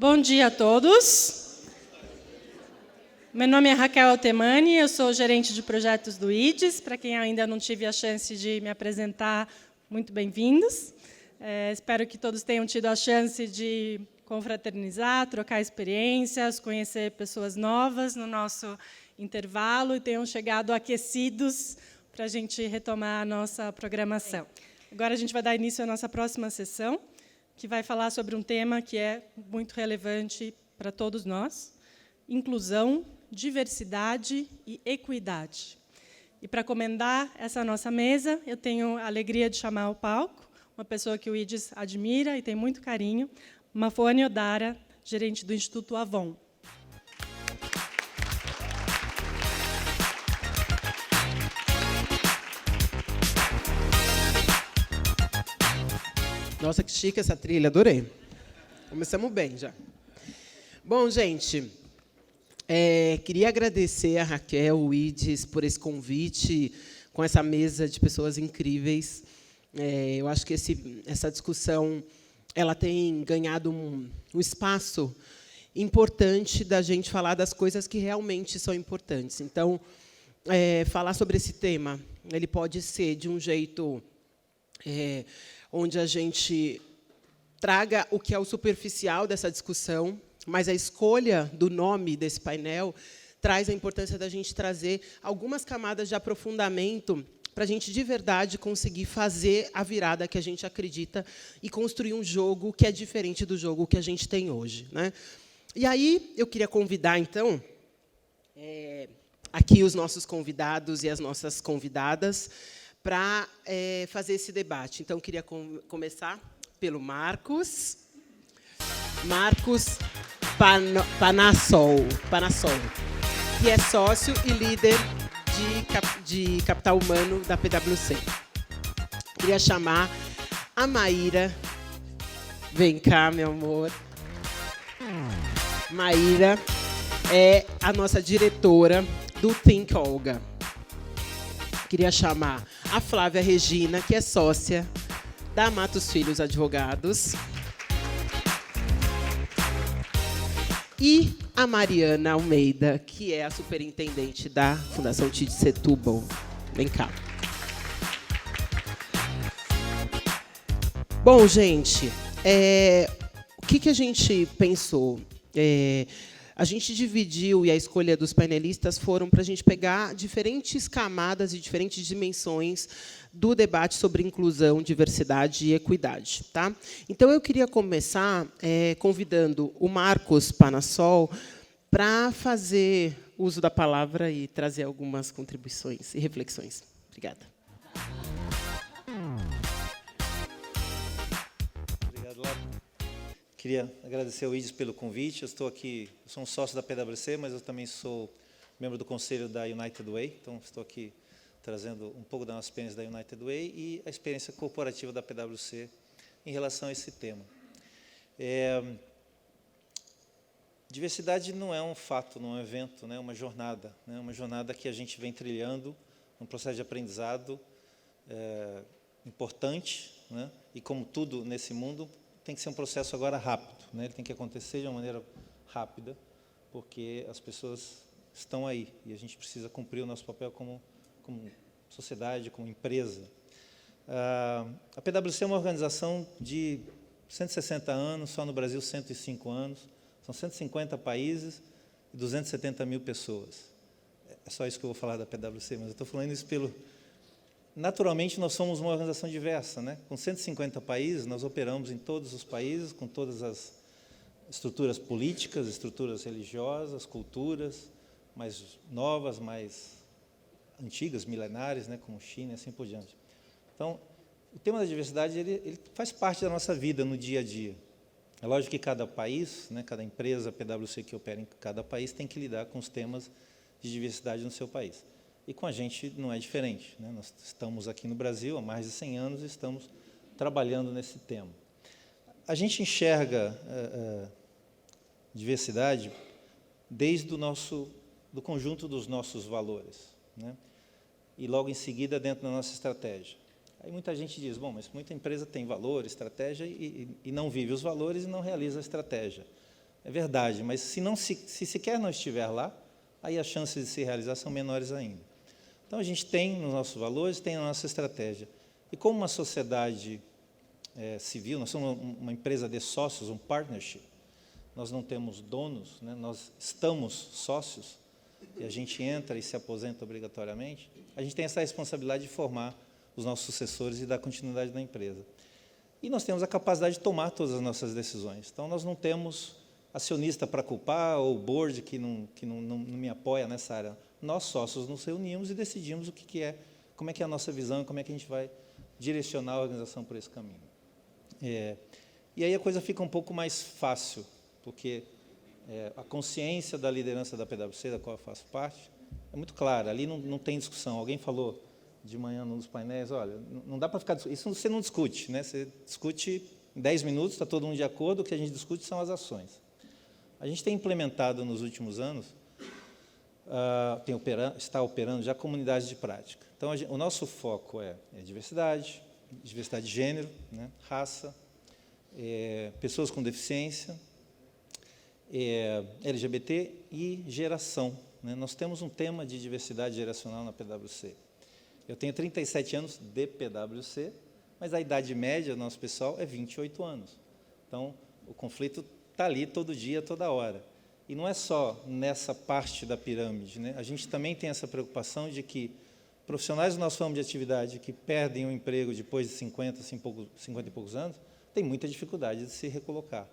Bom dia a todos. Meu nome é Raquel Altemani, eu sou gerente de projetos do IDES. Para quem ainda não tive a chance de me apresentar, muito bem-vindos. Espero que todos tenham tido a chance de confraternizar, trocar experiências, conhecer pessoas novas no nosso intervalo e tenham chegado aquecidos para a gente retomar a nossa programação. Agora a gente vai dar início à nossa próxima sessão, que vai falar sobre um tema que é muito relevante para todos nós: inclusão, diversidade e equidade. E, para comandar essa nossa mesa, eu tenho a alegria de chamar ao palco uma pessoa que o IDES admira e tem muito carinho, Mafone Odara, gerente do Instituto Avon. Nossa, que chique essa trilha, adorei. Começamos bem já. Bom, gente, queria agradecer a Raquel, o IDES, por esse convite, com essa mesa de pessoas incríveis. Eu acho que essa discussão ela tem ganhado um espaço importante da gente falar das coisas que realmente são importantes. Então, falar sobre esse tema, ele pode ser de um jeito onde a gente traga o que é o superficial dessa discussão, mas a escolha do nome desse painel traz a importância da gente trazer algumas camadas de aprofundamento para a gente, de verdade, conseguir fazer a virada que a gente acredita e construir um jogo que é diferente do jogo que a gente tem hoje, né? E aí, eu queria convidar, então, aqui os nossos convidados e as nossas convidadas para fazer esse debate. Então, eu queria começar pelo Marcos Panassol, que é sócio e líder de capital humano da PwC. Queria chamar a Maíra. Vem cá, meu amor. Maíra é a nossa diretora do Think Olga. Queria chamar a Flávia Regina, que é sócia da Matos Filhos Advogados. E a Mariana Almeida, que é a superintendente da Fundação Tid Setúbal. Vem cá. Bom, gente, o que a gente pensou? A gente dividiu, e a escolha dos painelistas foram para a gente pegar diferentes camadas e diferentes dimensões do debate sobre inclusão, diversidade e equidade. Tá? Então, eu queria começar convidando o Marcos Panassol para fazer uso da palavra e trazer algumas contribuições e reflexões. Obrigada. Obrigado, Laura. Queria agradecer ao IDES pelo convite. Eu estou aqui, eu sou um sócio da PwC, mas eu também sou membro do conselho da United Way. Então, estou aqui trazendo um pouco da nossa experiência da United Way e a experiência corporativa da PwC em relação a esse tema. Diversidade não é um fato, não é um evento, né? É uma jornada. Né? Uma jornada que a gente vem trilhando, um processo de aprendizado importante, né? E como tudo nesse mundo, tem que ser um processo agora rápido, né? Ele tem que acontecer de uma maneira rápida, porque as pessoas estão aí e a gente precisa cumprir o nosso papel como sociedade, como empresa. A PwC é uma organização de 160 anos, só no Brasil 105 anos, são 150 países e 270 mil pessoas. É só isso que eu vou falar da PwC, mas eu estou falando isso pelo... Naturalmente, nós somos uma organização diversa, né? Com 150 países, nós operamos em todos os países, com todas as estruturas políticas, estruturas religiosas, culturas mais novas, mais antigas, milenares, né? Como China e assim por diante. Então, o tema da diversidade ele faz parte da nossa vida no dia a dia. É lógico que cada país, né? Cada empresa PwC que opera em cada país tem que lidar com os temas de diversidade no seu país. E com a gente não é diferente, né? Nós estamos aqui no Brasil há mais de 100 anos e estamos trabalhando nesse tema. A gente enxerga diversidade desde do conjunto dos nossos valores, né? E logo em seguida dentro da nossa estratégia. Aí muita gente diz, bom, mas muita empresa tem valor, estratégia e não vive os valores e não realiza a estratégia. É verdade, mas se sequer não estiver lá, aí as chances de se realizar são menores ainda. Então, a gente tem nos nossos valores, tem na nossa estratégia. E como uma sociedade civil, nós somos uma empresa de sócios, um partnership, nós não temos donos, né? Nós estamos sócios, e a gente entra e se aposenta obrigatoriamente, a gente tem essa responsabilidade de formar os nossos sucessores e dar continuidade na empresa. E nós temos a capacidade de tomar todas as nossas decisões. Então, nós não temos acionista para culpar ou board que não me apoia nessa área. Nós, sócios, nos reunimos e decidimos o que é, como é que é a nossa visão e como é que a gente vai direcionar a organização por esse caminho. E aí a coisa fica um pouco mais fácil, porque a consciência da liderança da PwC, da qual eu faço parte, é muito clara, ali não tem discussão. Alguém falou de manhã nos painéis, olha, não dá para ficar... Isso você não discute, né? Você discute em 10 minutos, está todo mundo de acordo, o que a gente discute são as ações. A gente tem implementado nos últimos anos, está operando já comunidades de prática. Então, o nosso foco é diversidade de gênero, né? Raça, pessoas com deficiência, LGBT e geração, né? Nós temos um tema de diversidade geracional na PwC. Eu tenho 37 anos de PwC, mas a idade média do nosso pessoal é 28 anos. Então, o conflito está ali todo dia, toda hora. E não é só nessa parte da pirâmide, né? A gente também tem essa preocupação de que profissionais do nosso ramo de atividade que perdem o emprego depois de 50 e poucos anos, têm muita dificuldade de se recolocar.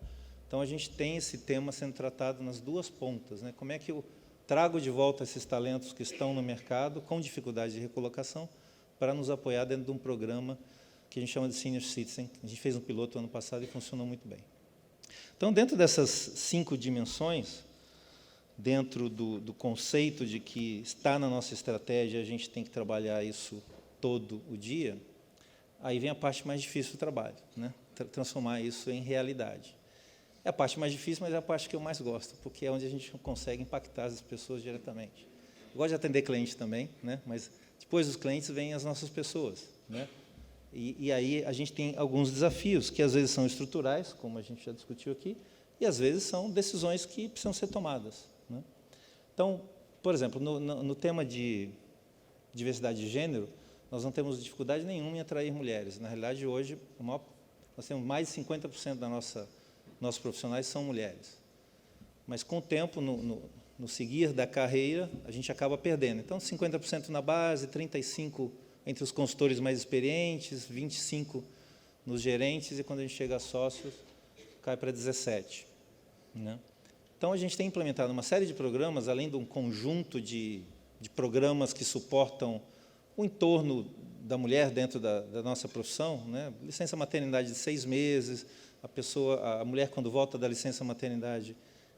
Então, a gente tem esse tema sendo tratado nas duas pontas, né? Como é que eu trago de volta esses talentos que estão no mercado com dificuldade de recolocação para nos apoiar dentro de um programa que a gente chama de Senior Citizen. A gente fez um piloto ano passado e funcionou muito bem. Então, dentro dessas 5 dimensões, dentro do conceito de que está na nossa estratégia, a gente tem que trabalhar isso todo o dia, aí vem a parte mais difícil do trabalho, né? Transformar isso em realidade. É a parte mais difícil, mas é a parte que eu mais gosto, porque é onde a gente consegue impactar as pessoas diretamente. Eu gosto de atender cliente também, né? Mas depois dos clientes vêm as nossas pessoas, né? E aí a gente tem alguns desafios, que às vezes são estruturais, como a gente já discutiu aqui, e às vezes são decisões que precisam ser tomadas, né? Então, por exemplo, no tema de diversidade de gênero, nós não temos dificuldade nenhuma em atrair mulheres. Na realidade, hoje, nós temos mais de 50% da nossos profissionais são mulheres. Mas, com o tempo, no seguir da carreira, a gente acaba perdendo. Então, 50% na base, 35% entre os consultores mais experientes, 25% nos gerentes, e quando a gente chega a sócios, cai para 17%. Né? Então, a gente tem implementado uma série de programas, além de um conjunto de programas que suportam o entorno da mulher dentro da nossa profissão, né? Licença maternidade de 6 meses, a mulher, quando volta da licença maternidade,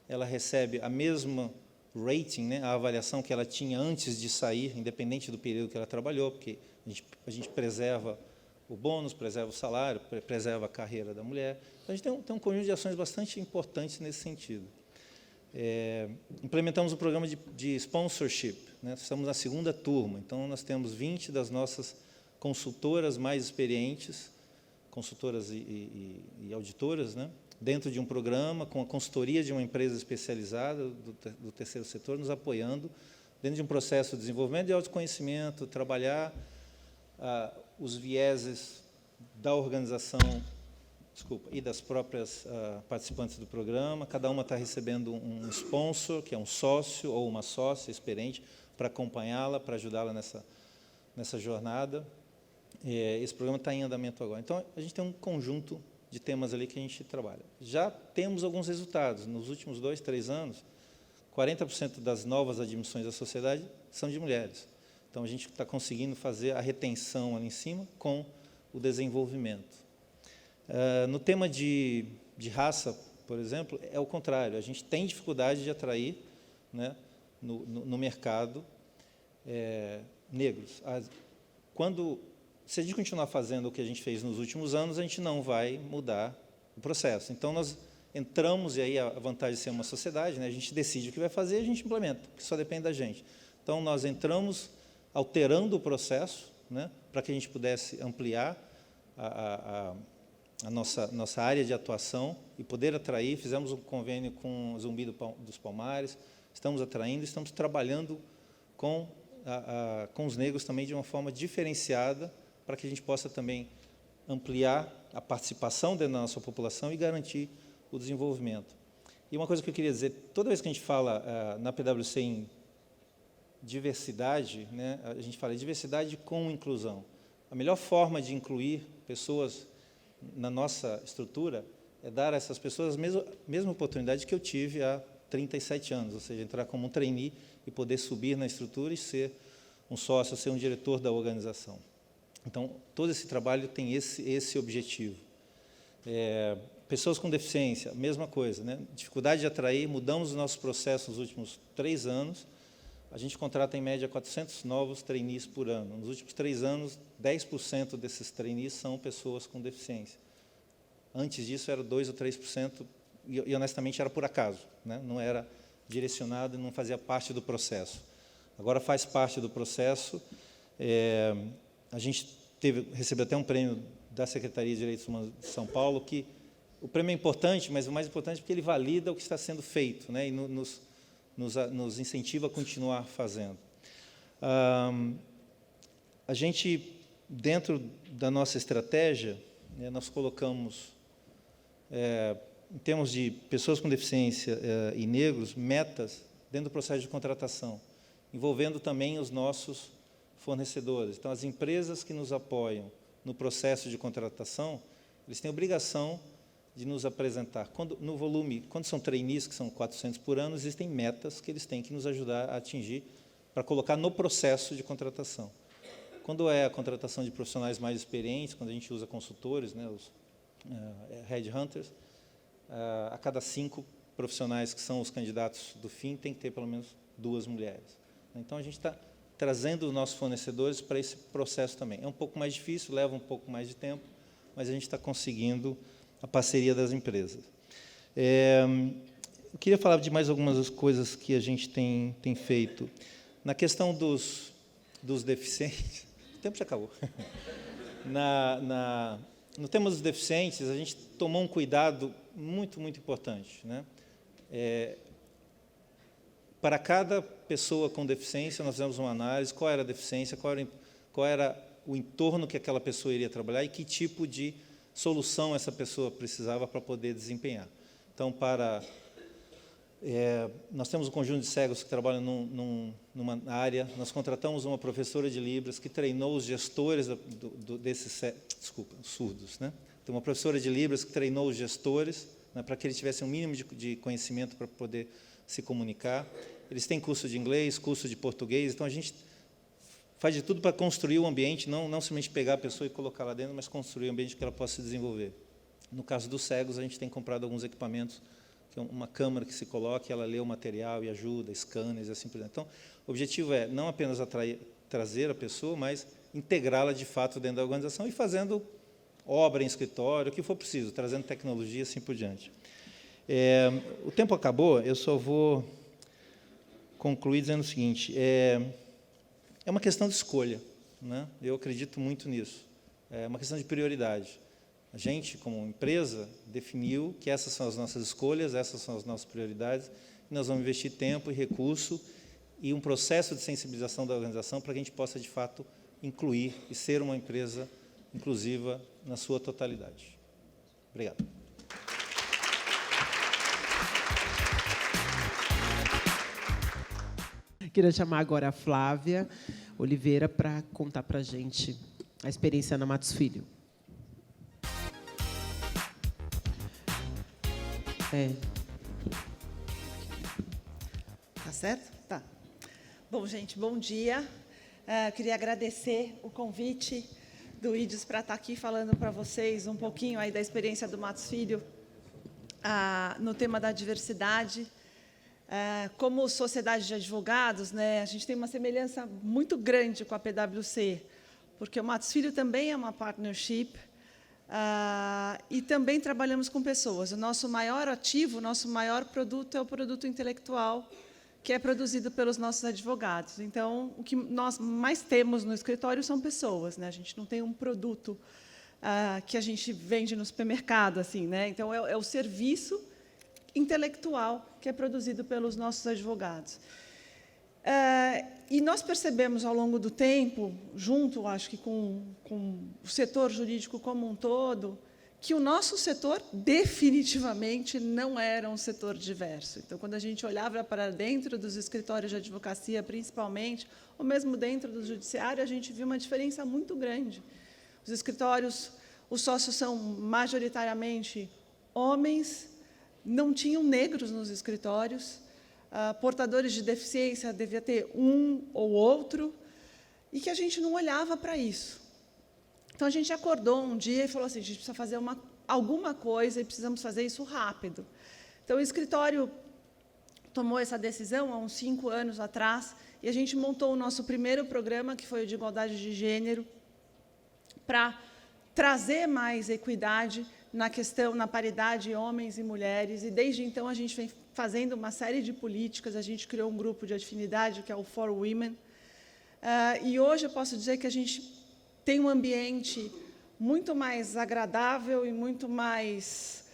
ela recebe a mesma rating, né? A avaliação que ela tinha antes de sair, independente do período que ela trabalhou, porque a gente preserva o bônus, preserva o salário, preserva a carreira da mulher. Então, a gente tem um conjunto de ações bastante importantes nesse sentido. Implementamos um programa de sponsorship, né? Estamos na 2ª turma, então nós temos 20 das nossas consultoras mais experientes, consultoras e auditoras, né? Dentro de um programa, com a consultoria de uma empresa especializada do terceiro setor, nos apoiando, dentro de um processo de desenvolvimento de autoconhecimento, trabalhar os vieses da organização, e das próprias participantes do programa. Cada uma está recebendo um sponsor, que é um sócio ou uma sócia experiente, para acompanhá-la, para ajudá-la nessa jornada. Esse programa está em andamento agora. Então, a gente tem um conjunto de temas ali que a gente trabalha. Já temos alguns resultados. Nos últimos 2, 3 anos, 40% das novas admissões à sociedade são de mulheres. Então, a gente está conseguindo fazer a retenção ali em cima com o desenvolvimento. No tema de raça, por exemplo, é o contrário. A gente tem dificuldade de atrair, né, no mercado negros. Se a gente continuar fazendo o que a gente fez nos últimos anos, a gente não vai mudar o processo. Então, nós entramos, e aí a vantagem de ser uma sociedade, né, a gente decide o que vai fazer e a gente implementa, porque só depende da gente. Então, nós entramos alterando o processo, né, para que a gente pudesse ampliar nossa área de atuação e poder atrair. Fizemos um convênio com o Zumbi dos Palmares, estamos atraindo, estamos trabalhando com os negros também de uma forma diferenciada, para que a gente possa também ampliar a participação da nossa população e garantir o desenvolvimento. E uma coisa que eu queria dizer, toda vez que a gente fala na PwC em diversidade, né, a gente fala de diversidade com inclusão. A melhor forma de incluir pessoas na nossa estrutura é dar a essas pessoas a mesma oportunidade que eu tive há 37 anos, ou seja, entrar como um trainee e poder subir na estrutura e ser um sócio, ser um diretor da organização. Então, todo esse trabalho tem esse objetivo. Pessoas com deficiência, mesma coisa, né? Dificuldade de atrair, mudamos os nossos processos nos últimos 3 anos, a gente contrata, em média, 400 novos trainees por ano. Nos últimos 3 anos, 10% desses trainees são pessoas com deficiência. Antes disso, era 2% ou 3%, e honestamente, era por acaso, né? Não era direcionado e não fazia parte do processo. Agora faz parte do processo. A gente recebeu até um prêmio da Secretaria de Direitos Humanos de São Paulo, que o prêmio é importante, mas o mais importante é porque ele valida o que está sendo feito, né? E nos incentiva a continuar fazendo. A gente, dentro da nossa estratégia, né, nós colocamos, em termos de pessoas com deficiência e negros, metas dentro do processo de contratação, envolvendo também os nossos fornecedores. Então, as empresas que nos apoiam no processo de contratação, eles têm a obrigação de nos apresentar. No volume, quando são trainees, que são 400 por ano, existem metas que eles têm que nos ajudar a atingir para colocar no processo de contratação. Quando é a contratação de profissionais mais experientes, quando a gente usa consultores, né, os headhunters, a cada 5 profissionais que são os candidatos do fim, tem que ter pelo menos 2 mulheres. Então, a gente está trazendo os nossos fornecedores para esse processo também. É um pouco mais difícil, leva um pouco mais de tempo, mas a gente está conseguindo a parceria das empresas. Eu queria falar de mais algumas coisas que a gente tem feito. Na questão dos deficientes, o tempo já acabou. No tema dos deficientes, a gente tomou um cuidado muito, muito importante, né? Para cada pessoa com deficiência, nós fizemos uma análise, qual era a deficiência, qual era o entorno que aquela pessoa iria trabalhar e que tipo de solução essa pessoa precisava para poder desempenhar. Então, nós temos um conjunto de cegos que trabalham numa área, nós contratamos uma professora de Libras que treinou os gestores desses surdos, né? Tem uma professora de Libras que treinou os gestores, né, para que eles tivessem um mínimo de conhecimento para poder se comunicar. Eles têm curso de inglês, curso de português, então a gente faz de tudo para construir o ambiente, não somente pegar a pessoa e colocar lá dentro, mas construir um ambiente que ela possa se desenvolver. No caso dos cegos, a gente tem comprado alguns equipamentos, que é uma câmera que se coloca, ela lê o material e ajuda, scanners e assim por diante. Então, o objetivo é não apenas trazer a pessoa, mas integrá-la de fato dentro da organização e fazendo obra em escritório, o que for preciso, trazendo tecnologia e assim por diante. O tempo acabou, eu só vou concluir dizendo o seguinte, é uma questão de escolha, né? Eu acredito muito nisso, é uma questão de prioridade. A gente, como empresa, definiu que essas são as nossas escolhas, essas são as nossas prioridades, e nós vamos investir tempo e recurso e um processo de sensibilização da organização para que a gente possa, de fato, incluir e ser uma empresa inclusiva na sua totalidade. Obrigado. Queria chamar agora a Flávia Oliveira para contar para a gente a experiência na Matos Filho. Tá certo? Tá. Bom, gente, bom dia. Queria agradecer o convite do IDES para estar aqui falando para vocês um pouquinho aí da experiência do Matos Filho no tema da diversidade. Como sociedade de advogados, né, a gente tem uma semelhança muito grande com a PwC, porque o Matos Filho também é uma partnership e também trabalhamos com pessoas. O nosso maior ativo, o nosso maior produto é o produto intelectual, que é produzido pelos nossos advogados. Então, o que nós mais temos no escritório são pessoas, né? A gente não tem um produto que a gente vende no supermercado, assim, né? Então, é o serviço intelectual que é produzido pelos nossos advogados. E nós percebemos, ao longo do tempo, junto, acho que com o setor jurídico como um todo, que o nosso setor definitivamente não era um setor diverso. Então, quando a gente olhava para dentro dos escritórios de advocacia, principalmente, ou mesmo dentro do judiciário, a gente viu uma diferença muito grande. Os escritórios, os sócios são majoritariamente homens, não tinham negros nos escritórios, portadores de deficiência devia ter um ou outro, e que a gente não olhava para isso. Então, a gente acordou um dia e falou assim, a gente precisa fazer alguma coisa e precisamos fazer isso rápido. Então, o escritório tomou essa decisão há uns 5 anos atrás, e a gente montou o nosso primeiro programa, que foi o de igualdade de gênero, para trazer mais equidade na paridade homens e mulheres, e desde então a gente vem fazendo uma série de políticas, a gente criou um grupo de afinidade, que é o For Women, e hoje eu posso dizer que a gente tem um ambiente muito mais agradável e muito mais,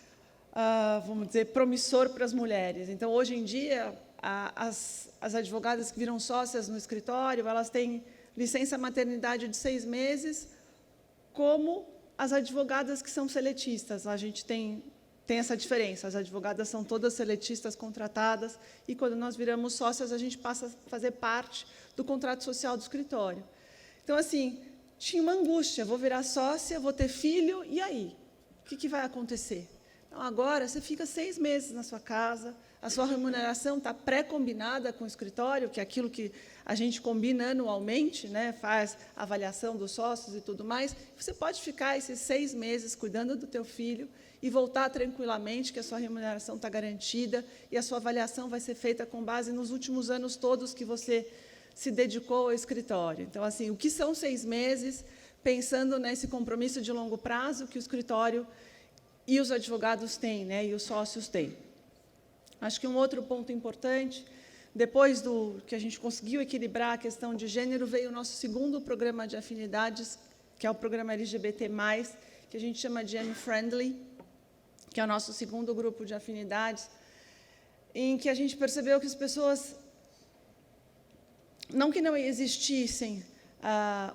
vamos dizer, promissor para as mulheres. Então, hoje em dia, as advogadas que viram sócias no escritório, elas têm licença maternidade de 6 meses, como as advogadas que são seletistas. A gente tem essa diferença. As advogadas são todas seletistas contratadas, e, quando nós viramos sócias, a gente passa a fazer parte do contrato social do escritório. Então, assim, tinha uma angústia, vou virar sócia, vou ter filho, e aí? O que vai acontecer? Então, agora, você fica 6 meses na sua casa, a sua remuneração está pré-combinada com o escritório, que é aquilo que a gente combina anualmente, né, faz a avaliação dos sócios e tudo mais. Você pode ficar esses 6 meses cuidando do teu filho e voltar tranquilamente, que a sua remuneração está garantida, e a sua avaliação vai ser feita com base nos últimos anos todos que você se dedicou ao escritório. Então, assim, o que são 6 meses, pensando nesse compromisso de longo prazo que o escritório e os advogados têm, né, e os sócios têm. Acho que um outro ponto importante, depois do que a gente conseguiu equilibrar a questão de gênero, veio o nosso segundo programa de afinidades, que é o programa LGBT+, que a gente chama de M-Friendly, que é o nosso segundo grupo de afinidades, em que a gente percebeu que as pessoas, não que não existissem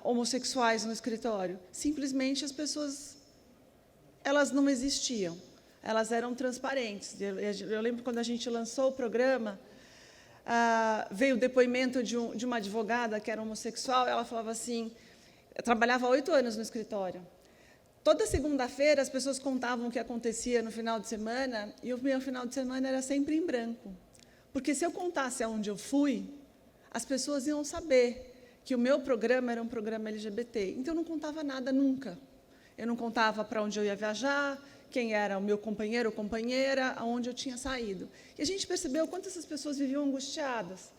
homossexuais no escritório, simplesmente as pessoas, elas não existiam, elas eram transparentes. Eu lembro quando a gente lançou o programa, veio o depoimento de uma advogada que era homossexual, ela falava assim, eu trabalhava há 8 anos no escritório, toda segunda-feira as pessoas contavam o que acontecia no final de semana, e o meu final de semana era sempre em branco, porque se eu contasse aonde eu fui, as pessoas iam saber que o meu programa era um programa LGBT. Então, eu não contava nada nunca. Eu não contava para onde eu ia viajar, quem era o meu companheiro ou companheira, aonde eu tinha saído. E a gente percebeu quanto essas pessoas viviam angustiadas.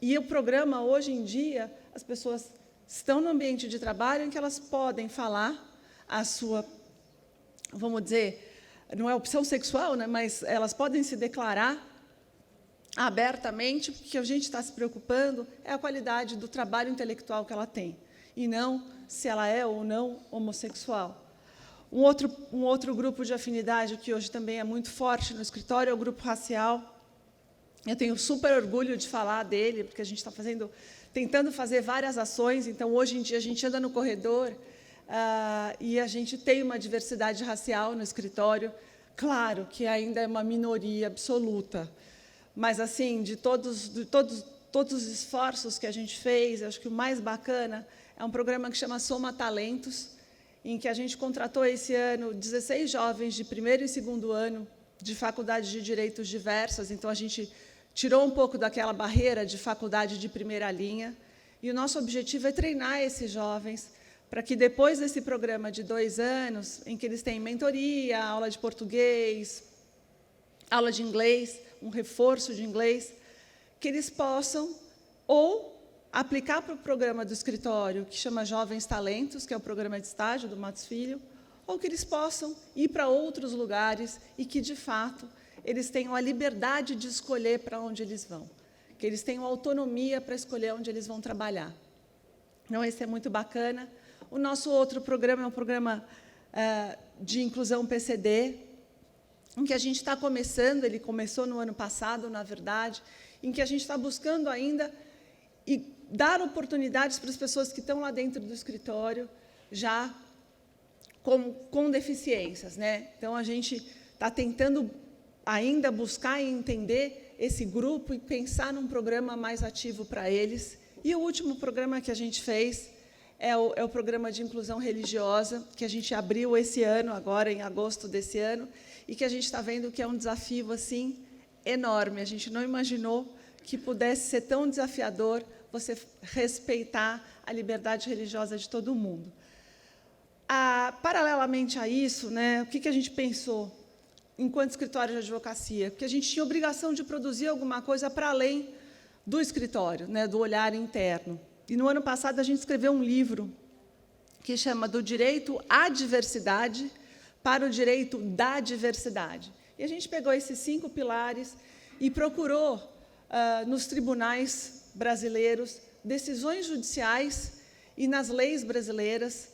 E o programa, hoje em dia, as pessoas estão no ambiente de trabalho em que elas podem falar a sua, vamos dizer, não é opção sexual, né, mas elas podem se declarar abertamente, porque o que a gente está se preocupando é a qualidade do trabalho intelectual que ela tem, e não se ela é ou não homossexual. Um outro grupo de afinidade que hoje também é muito forte no escritório é o grupo racial. Eu tenho super orgulho de falar dele, porque a gente está tentando fazer várias ações. Então, hoje em dia, a gente anda no corredor e a gente tem uma diversidade racial no escritório. Claro que ainda é uma minoria absoluta, mas, assim, de todos os esforços que a gente fez, acho que o mais bacana é um programa que chama Soma Talentos, em que a gente contratou esse ano 16 jovens de 1º e 2º ano de faculdades de direitos diversas. Então, a gente tirou um pouco daquela barreira de faculdade de primeira linha, e o nosso objetivo é treinar esses jovens para que, depois desse programa de 2 anos, em que eles têm mentoria, aula de português, aula de inglês, um reforço de inglês, que eles possam ou aplicar para o programa do escritório, que chama Jovens Talentos, que é o programa de estágio do Matos Filho, ou que eles possam ir para outros lugares e que, de fato, eles tenham a liberdade de escolher para onde eles vão, que eles tenham autonomia para escolher onde eles vão trabalhar. Então, esse é muito bacana. O nosso outro programa é um programa de inclusão PCD, em que a gente está começando, ele começou no ano passado, na verdade, em que a gente está buscando ainda e dar oportunidades para as pessoas que estão lá dentro do escritório, já com deficiências, né? Então, a gente está tentando ainda buscar e entender esse grupo e pensar num programa mais ativo para eles. E o último programa que a gente fez é o programa de inclusão religiosa, que a gente abriu esse ano, agora em agosto desse ano, e que a gente está vendo que é um desafio assim enorme. A gente não imaginou que pudesse ser tão desafiador você respeitar a liberdade religiosa de todo mundo. Paralelamente a isso, né, o que a gente pensou enquanto escritório de advocacia? Porque a gente tinha obrigação de produzir alguma coisa para além do escritório, né, do olhar interno. E, no ano passado, a gente escreveu um livro que chama Do Direito à Diversidade para o Direito da Diversidade. E a gente pegou esses 5 pilares e procurou, nos tribunais brasileiros, decisões judiciais e nas leis brasileiras,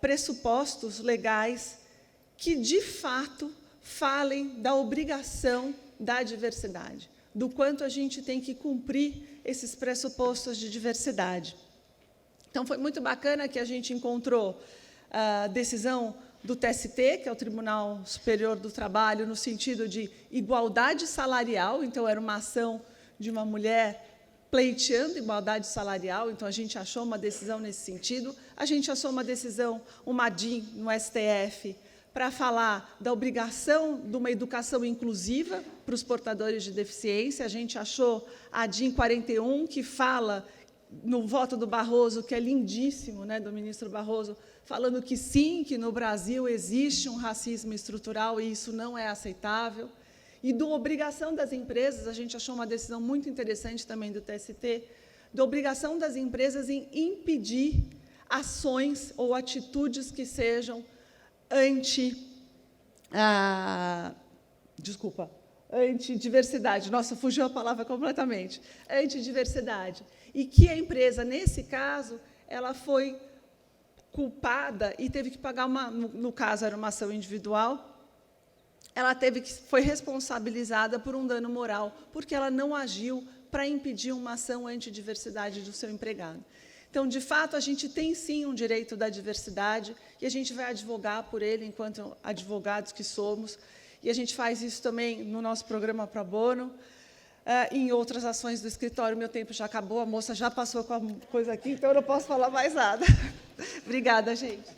pressupostos legais que, de fato, falem da obrigação da diversidade, do quanto a gente tem que cumprir esses pressupostos de diversidade. Então, foi muito bacana que a gente encontrou a decisão do TST, que é o Tribunal Superior do Trabalho, no sentido de igualdade salarial. Então, era uma ação de uma mulher pleiteando igualdade salarial, então a gente achou uma decisão nesse sentido. A gente achou uma decisão, uma DIN no STF, para falar da obrigação de uma educação inclusiva para os portadores de deficiência. A gente achou a DIN 41, que fala, no voto do Barroso, que é lindíssimo, né, do ministro Barroso, falando que sim, que no Brasil existe um racismo estrutural e isso não é aceitável. E da obrigação das empresas, a gente achou uma decisão muito interessante também do TST, da obrigação das empresas em impedir ações ou atitudes que sejam antidiversidade. Nossa, fugiu a palavra completamente. Antidiversidade. E que a empresa, nesse caso, ela foi culpada e teve que pagar no caso era uma ação individual, ela foi responsabilizada por um dano moral, porque ela não agiu para impedir uma ação antidiversidade do seu empregado. Então, de fato, a gente tem, sim, um direito da diversidade e a gente vai advogar por ele enquanto advogados que somos. E a gente faz isso também no nosso programa Pro Bono, em outras ações do escritório. Meu tempo já acabou, a moça já passou com a coisa aqui, então eu não posso falar mais nada. Obrigada, gente.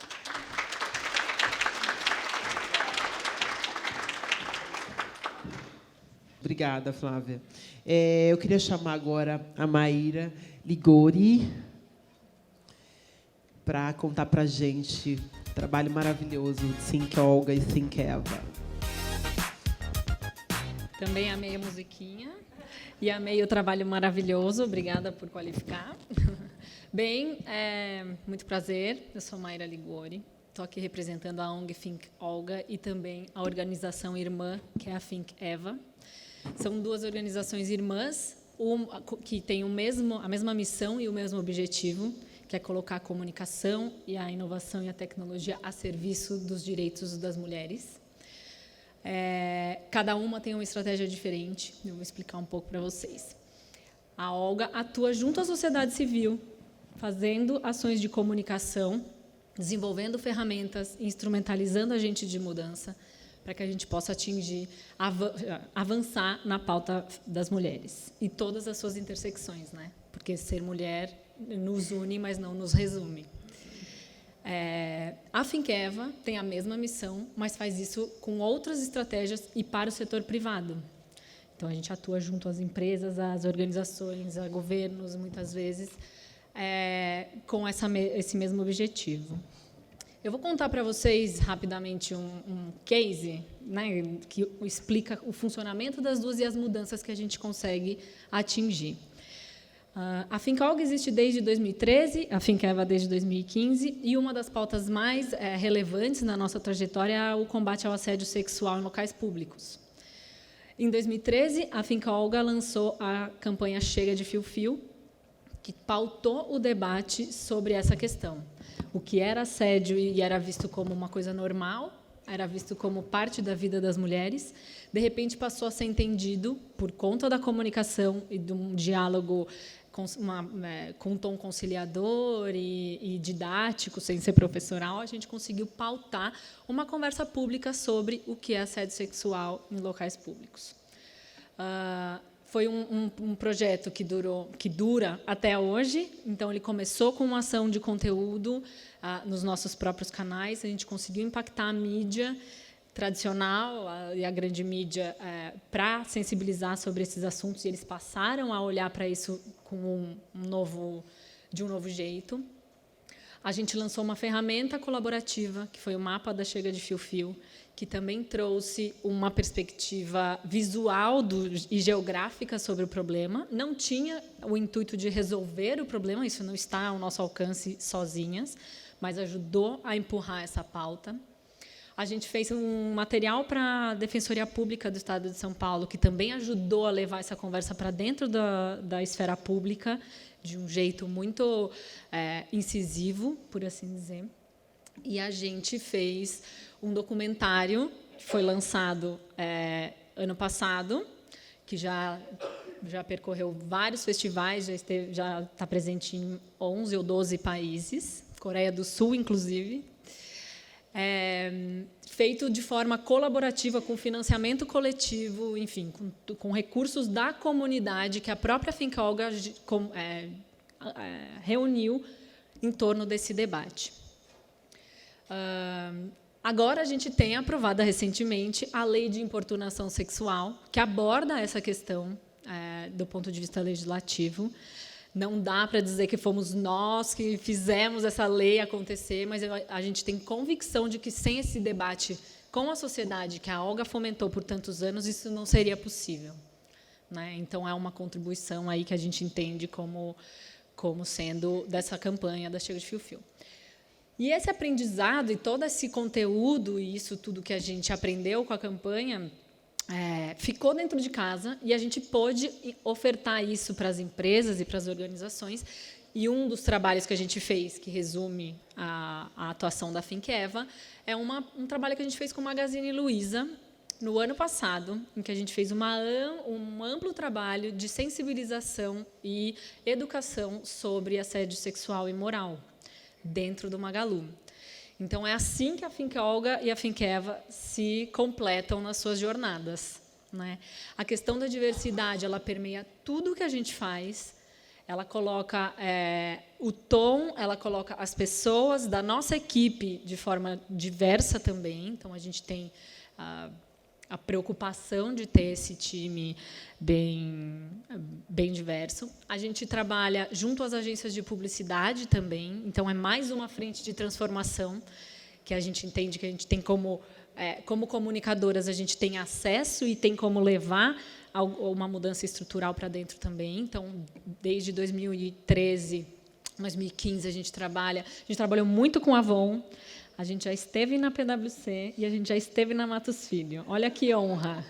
Obrigada, Flávia. Eu queria chamar agora a Maíra Ligori para contar para a gente o trabalho maravilhoso de Think Olga e Think Eva. Também amei a musiquinha e amei o trabalho maravilhoso. Obrigada por qualificar. Bem, muito prazer. Eu sou Maíra Ligori. Estou aqui representando a ONG Think Olga e também a organização irmã, que é a Think Eva. São 2 organizações irmãs que têm a mesma missão e o mesmo objetivo, que é colocar a comunicação e a inovação e a tecnologia a serviço dos direitos das mulheres. Cada uma tem uma estratégia diferente, eu vou explicar um pouco para vocês. A Olga atua junto à sociedade civil, fazendo ações de comunicação, desenvolvendo ferramentas, instrumentalizando agentes de mudança, para que a gente possa avançar na pauta das mulheres e todas as suas intersecções, né? Porque ser mulher nos une, mas não nos resume. A Think Eva tem a mesma missão, mas faz isso com outras estratégias e para o setor privado. Então, a gente atua junto às empresas, às organizações, a governos, muitas vezes, com esse mesmo objetivo. Eu vou contar para vocês, rapidamente, um case, né, que explica o funcionamento das 2 e as mudanças que a gente consegue atingir. A Think Olga existe desde 2013, a Think Eva desde 2015, e uma das pautas mais relevantes na nossa trajetória é o combate ao assédio sexual em locais públicos. Em 2013, a Think Olga lançou a campanha Chega de Fio-Fio, que pautou o debate sobre essa questão. O que era assédio e era visto como uma coisa normal, era visto como parte da vida das mulheres, de repente passou a ser entendido, por conta da comunicação e de um diálogo com um tom conciliador e didático, sem ser professoral, a gente conseguiu pautar uma conversa pública sobre o que é assédio sexual em locais públicos. Foi um projeto que dura até hoje. Então, ele começou com uma ação de conteúdo nos nossos próprios canais. A gente conseguiu impactar a mídia tradicional e a grande mídia para sensibilizar sobre esses assuntos, e eles passaram a olhar para isso de um novo jeito. A gente lançou uma ferramenta colaborativa, que foi o Mapa da Chega de Fio-Fio, que também trouxe uma perspectiva visual e geográfica sobre o problema. Não tinha o intuito de resolver o problema, isso não está ao nosso alcance sozinhas, mas ajudou a empurrar essa pauta. A gente fez um material para a Defensoria Pública do Estado de São Paulo, que também ajudou a levar essa conversa para dentro da esfera pública, de um jeito muito incisivo, por assim dizer. E a gente fez um documentário que foi lançado ano passado, que já percorreu vários festivais, já está presente em 11 ou 12 países, Coreia do Sul, inclusive. Feito de forma colaborativa, com financiamento coletivo, enfim, com recursos da comunidade que a própria Finca-Olga reuniu em torno desse debate. Agora, a gente tem aprovada recentemente a Lei de Importunação Sexual, que aborda essa questão do ponto de vista legislativo. Não dá para dizer que fomos nós que fizemos essa lei acontecer, mas a gente tem convicção de que, sem esse debate com a sociedade que a Olga fomentou por tantos anos, isso não seria possível, né? Então, é uma contribuição aí que a gente entende como sendo dessa campanha da Chega de Fio-Fio. E esse aprendizado e todo esse conteúdo, e isso tudo que a gente aprendeu com a campanha, ficou dentro de casa, e a gente pôde ofertar isso para as empresas e para as organizações. E um dos trabalhos que a gente fez, que resume a atuação da Finqueva, é um trabalho que a gente fez com o Magazine Luiza, no ano passado, em que a gente fez um amplo trabalho de sensibilização e educação sobre assédio sexual e moral, dentro do Magalu. Então, é assim que a Finca-Olga e a Finqueva se completam nas suas jornadas, né? A questão da diversidade, ela permeia tudo o que a gente faz, ela coloca o tom, ela coloca as pessoas da nossa equipe de forma diversa também. Então, a gente tem a preocupação de ter esse time bem diverso. A gente trabalha junto às agências de publicidade também, então é mais uma frente de transformação que a gente entende que a gente tem como comunicadoras, a gente tem acesso e tem como levar a uma mudança estrutural para dentro também. Então, desde 2013, 2015, a gente trabalhou muito com a Avon. A gente já esteve na PwC e a gente já esteve na Matos Filho. Olha que honra.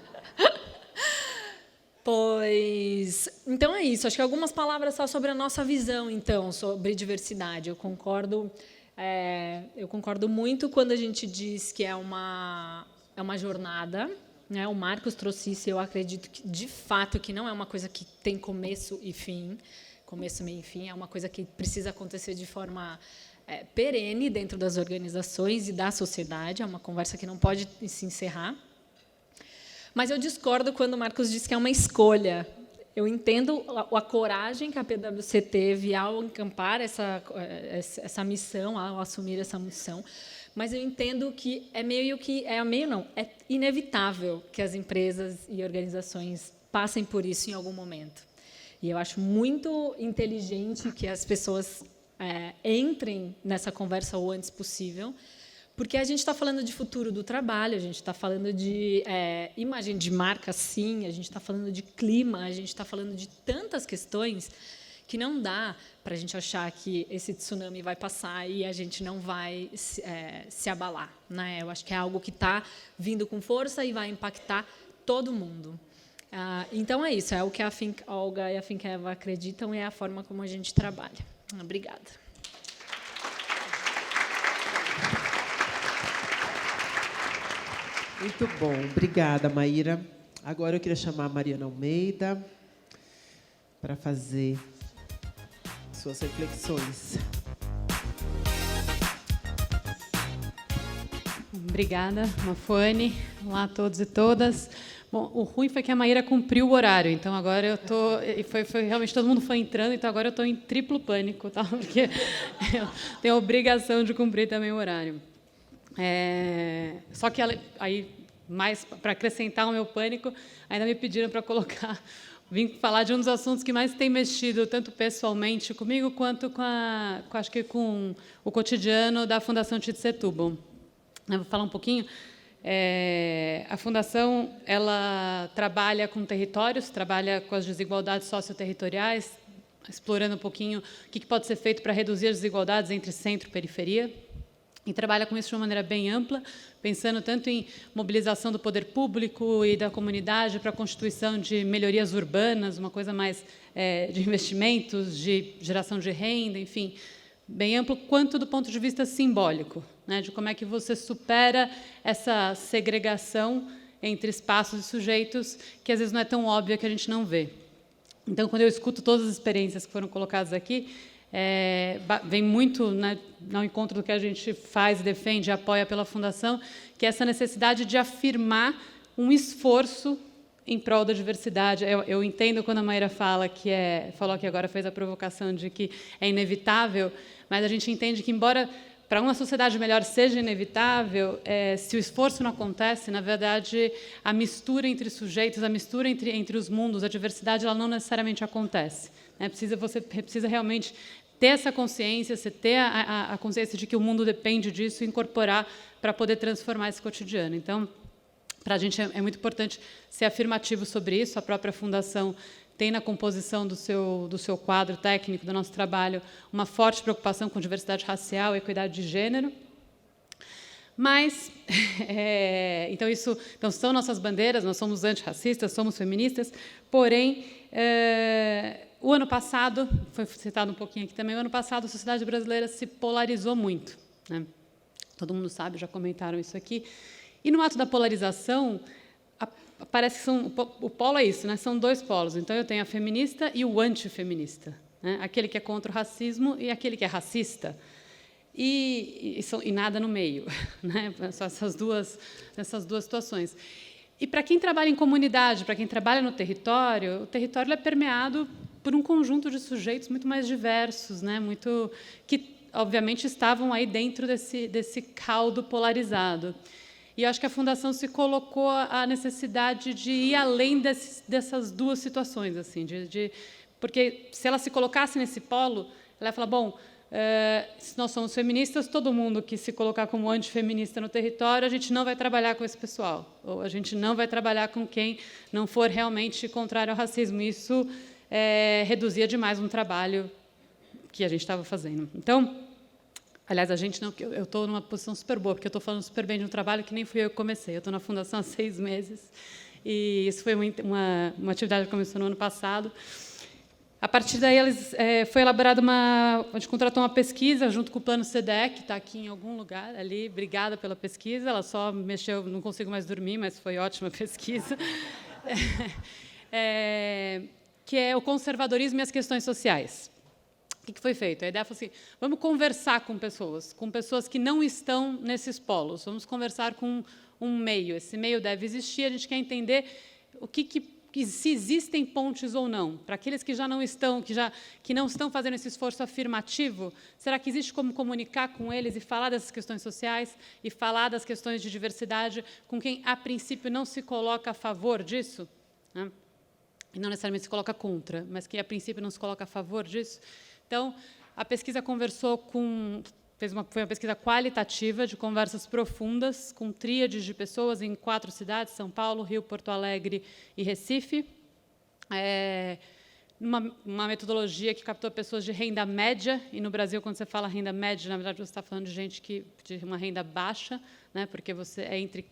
Então é isso. Acho que algumas palavras só sobre a nossa visão, então, sobre diversidade. Eu concordo muito quando a gente diz que é uma jornada, né? O Marcos trouxe isso, eu acredito que, de fato, que não é uma coisa que tem começo e fim, começo, meio e fim, é uma coisa que precisa acontecer de forma perene dentro das organizações e da sociedade, é uma conversa que não pode se encerrar. Mas eu discordo quando o Marcos diz que é uma escolha. Eu entendo a coragem que a PwC teve ao encampar essa missão, ao assumir essa missão, mas eu entendo que é inevitável que as empresas e organizações passem por isso em algum momento. E eu acho muito inteligente que as pessoas entrem nessa conversa o antes possível, porque a gente está falando de futuro do trabalho, a gente está falando de imagem de marca, sim, a gente está falando de clima, a gente está falando de tantas questões que não dá para a gente achar que esse tsunami vai passar e a gente não vai se abalar, né? Eu acho que é algo que está vindo com força e vai impactar todo mundo. Então, é isso. É o que a Olga e a Finkeva acreditam e é a forma como a gente trabalha. Obrigada. Muito bom. Obrigada, Maíra. Agora eu queria chamar a Mariana Almeida para fazer suas reflexões. Obrigada, Mafone. Olá a todos e todas. Bom, o ruim foi que a Maíra cumpriu o horário, então agora eu estou... Realmente todo mundo foi entrando, então agora eu estou em triplo pânico, tá? Porque eu tenho a obrigação de cumprir também o horário. Só que aí, mais para acrescentar o meu pânico, ainda me pediram para vim falar de um dos assuntos que mais tem mexido tanto pessoalmente comigo quanto acho que com o cotidiano da Fundação Tite Setúbal. Eu vou falar um pouquinho. A Fundação ela trabalha com territórios, trabalha com as desigualdades socioterritoriais, explorando um pouquinho o que pode ser feito para reduzir as desigualdades entre centro e periferia. E trabalha com isso de uma maneira bem ampla, pensando tanto em mobilização do poder público e da comunidade para a constituição de melhorias urbanas, uma coisa mais de investimentos, de geração de renda, enfim, bem amplo, quanto do ponto de vista simbólico, né, de como é que você supera essa segregação entre espaços e sujeitos que, às vezes, não é tão óbvia que a gente não vê. Então, quando eu escuto todas as experiências que foram colocadas aqui, vem muito, né, ao encontro do que a gente faz, defende e apoia pela Fundação, que é essa necessidade de afirmar um esforço em prol da diversidade. Eu entendo quando a Maíra falou que agora fez a provocação de que é inevitável, mas a gente entende que, embora para uma sociedade melhor seja inevitável, se o esforço não acontece, na verdade, a mistura entre sujeitos, a mistura entre os mundos, a diversidade, ela não necessariamente acontece. Você precisa realmente ter essa consciência, você ter a consciência de que o mundo depende disso e incorporar para poder transformar esse cotidiano. Então, para a gente é muito importante ser afirmativo sobre isso. A própria Fundação tem na composição do seu quadro técnico, do nosso trabalho, uma forte preocupação com diversidade racial e equidade de gênero. Mas, então são nossas bandeiras, nós somos antirracistas, somos feministas, porém, o ano passado, foi citado um pouquinho aqui também, o ano passado a sociedade brasileira se polarizou muito, né? Todo mundo sabe, já comentaram isso aqui. E no ato da polarização, parece que o polo é isso, né? São dois polos. Então, eu tenho a feminista e o antifeminista, né? Aquele que é contra o racismo e aquele que é racista. E nada no meio, né? Só essas duas situações. E para quem trabalha em comunidade, para quem trabalha no território, o território é permeado por um conjunto de sujeitos muito mais diversos, né? Que, obviamente, estavam aí dentro desse caldo polarizado. E eu acho que a Fundação se colocou a necessidade de ir além dessas duas situações, assim, porque se ela se colocasse nesse polo, ela ia falar, bom, se nós somos feministas, todo mundo que se colocar como antifeminista no território, a gente não vai trabalhar com esse pessoal, ou a gente não vai trabalhar com quem não for realmente contrário ao racismo. Isso reduzia demais um trabalho que a gente estava fazendo. Então, aliás, eu estou numa posição super boa, porque eu estou falando super bem de um trabalho que nem fui eu que comecei. Eu estou na Fundação há 6 meses, e isso foi uma atividade que começou no ano passado. A partir daí, foi elaborada a gente contratou uma pesquisa junto com o Plano CDE, que está aqui em algum lugar ali. Obrigada pela pesquisa. Ela só mexeu, não consigo mais dormir, mas foi ótima pesquisa. Que é o conservadorismo e as questões sociais. O que foi feito? A ideia foi assim, vamos conversar com pessoas que não estão nesses polos, vamos conversar com um meio, esse meio deve existir, a gente quer entender se existem pontes ou não. Para aqueles que já não estão, que não estão fazendo esse esforço afirmativo, será que existe como comunicar com eles e falar dessas questões sociais e falar das questões de diversidade com quem, a princípio, não se coloca a favor disso? Né? E não necessariamente se coloca contra, mas que, a princípio, não se coloca a favor disso? Então, a pesquisa foi uma pesquisa qualitativa de conversas profundas com tríades de pessoas em 4 cidades, São Paulo, Rio, Porto Alegre e Recife. Uma metodologia que captou pessoas de renda média, e no Brasil, quando você fala renda média, na verdade, você está falando de gente de uma renda baixa, né, porque você é entre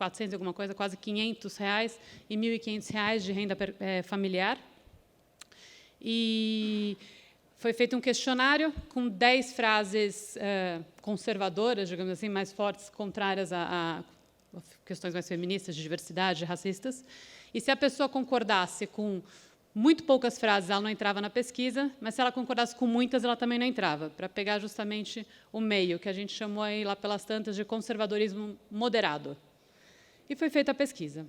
400 e alguma coisa, quase R$500 e R$1.500 de renda familiar. E foi feito um questionário com 10 frases conservadoras, digamos assim, mais fortes, contrárias a questões mais feministas, de diversidade, racistas. E se a pessoa concordasse com muito poucas frases, ela não entrava na pesquisa, mas se ela concordasse com muitas, ela também não entrava, para pegar justamente o meio, que a gente chamou aí lá pelas tantas de conservadorismo moderado. E foi feita a pesquisa.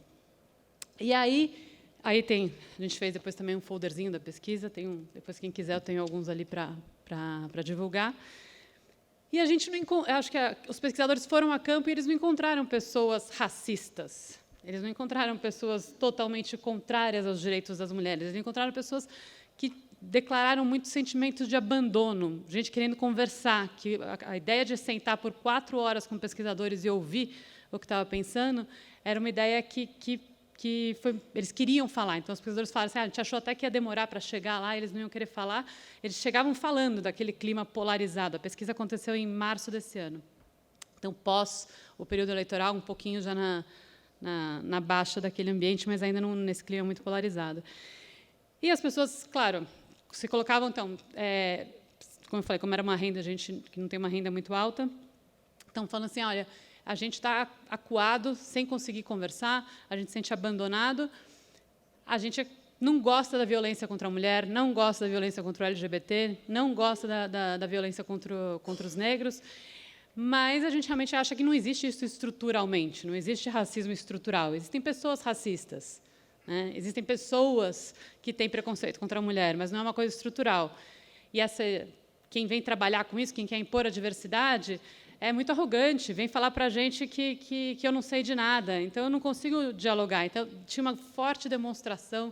E aí tem, a gente fez depois também um folderzinho da pesquisa, depois quem quiser eu tenho alguns ali para divulgar. E a gente não, acho que os pesquisadores foram a campo e eles não encontraram pessoas racistas. Eles não encontraram pessoas totalmente contrárias aos direitos das mulheres. Eles encontraram pessoas que declararam muito sentimento de abandono, gente querendo conversar, que a ideia de sentar por 4 horas com pesquisadores e ouvir o que estava pensando era uma ideia que eles queriam falar. Então, os pesquisadores falaram assim, a gente achou até que ia demorar para chegar lá, eles não iam querer falar. Eles chegavam falando daquele clima polarizado. A pesquisa aconteceu em março desse ano. Então, pós o período eleitoral, um pouquinho já na baixa daquele ambiente, mas ainda nesse clima muito polarizado. E as pessoas, claro, se colocavam, então, como eu falei, como era uma renda, a gente que não tem uma renda muito alta, então, falando assim, olha, a gente está acuado, sem conseguir conversar, a gente se sente abandonado, a gente não gosta da violência contra a mulher, não gosta da violência contra o LGBT, não gosta da violência contra os negros, mas a gente realmente acha que não existe isso estruturalmente, não existe racismo estrutural. Existem pessoas racistas, né? Existem pessoas que têm preconceito contra a mulher, mas não é uma coisa estrutural. E quem vem trabalhar com isso, quem quer impor a diversidade, é muito arrogante, vem falar para a gente que eu não sei de nada, então eu não consigo dialogar. Então, tinha uma forte demonstração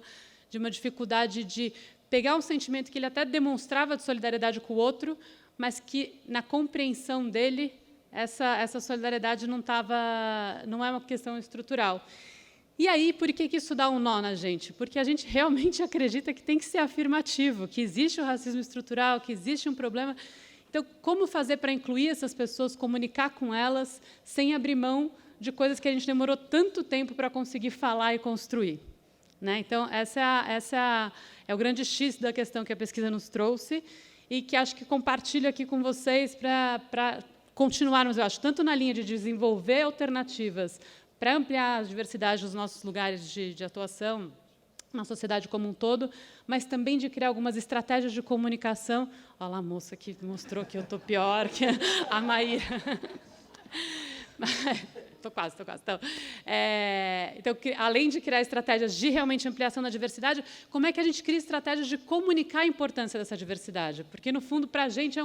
de uma dificuldade de pegar um sentimento que ele até demonstrava de solidariedade com o outro, mas que, na compreensão dele, essa solidariedade não é uma questão estrutural. E aí, por que isso dá um nó na gente? Porque a gente realmente acredita que tem que ser afirmativo, que existe o racismo estrutural, que existe um problema. Então, como fazer para incluir essas pessoas, comunicar com elas, sem abrir mão de coisas que a gente demorou tanto tempo para conseguir falar e construir? Né? Então, essa é o grande X da questão que a pesquisa nos trouxe, e que acho que compartilho aqui com vocês para continuarmos, eu acho, tanto na linha de desenvolver alternativas para ampliar a diversidade dos nossos lugares de atuação na sociedade como um todo, mas também de criar algumas estratégias de comunicação. Olha lá a moça que mostrou que eu estou pior que a Maíra. Estou quase. Então, além de criar estratégias de realmente ampliação da diversidade, como é que a gente cria estratégias de comunicar a importância dessa diversidade? Porque, no fundo, para a gente,